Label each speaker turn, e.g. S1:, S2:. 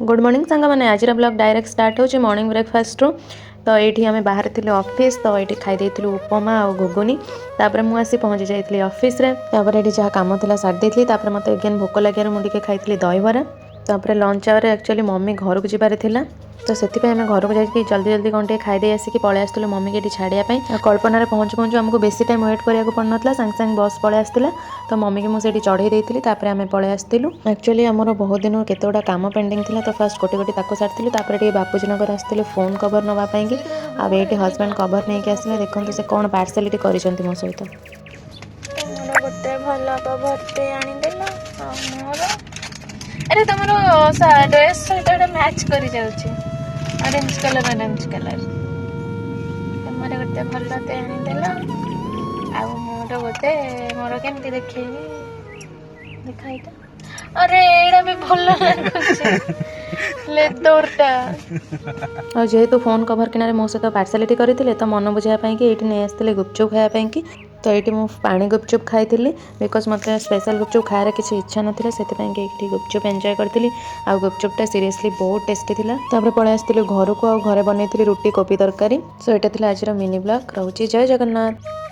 S1: Good morning सांग मैंने आज ब्लॉग डायरेक्ट स्टार्ट हो मॉर्निंग ब्रेकफास्ट रू। तो ये आम बाहर थी ऑफिस तो ये खाई उपमा और घुगुनी तापर मुझे पहुँची जाइए ऑफिस रे ये जहाँ कम था सारी देती मत अगेन भोक लगे मुझे खाई दहीबरा तापर लंच आवर एक्चुअली मम्मी घर को जबार थिला तो से आम घर को जाकि जल्दी जल्दी कौन टे खाई आसिक पलि आसलु मम्मी के छाड़ापी कल्पना पहुँचु पहुँचु आमको बेसी टाइम वेट कराया पड़ ना सांगे सांगे बस पलि आसला तो मम्मी की मुझे चढ़ई देती आम पलि आसलु एक्चुअली आमर बहुत दिन केत गुड़ा कम पेंडिंग था तो फास्ट गोटे गोटे ताको सारी बापूजी नगर आसते फोन कवर नापाई आईटी हजबैंड कवर नहीं आसले देखो से कौन पार्सलिटी कर मो सहित
S2: गोटे भल कभरटे आनीदेल अरे तुम ड्रेस सहित मैच कर ऑरेंज कलर तुम गोटे भलते आनीदेल आ मोर गोटे मोर केमती देखी देखा अरे एड़ा भी भल लेदरटा
S1: और जेहेतु फोन कवर किनारे मो सहित पार्सलिटी करते तो मन बुझापी कि ये नहीं आसते गुपचुप खायापी तो ये मुझे पानी गुपचुप खाई बिकज मत स्पेशल गुपचुप खायार किसी इच्छा नाला से गुपचुप एंजॉय करी आ गुपचुपटा सीरियसली बहुत टेस्टी था तापर पलि आसती घर को आ घरे बनई रुटी कोबी तरकारी सो यहाँ आज मिनी ब्लॉग रोचे जय जगन्नाथ।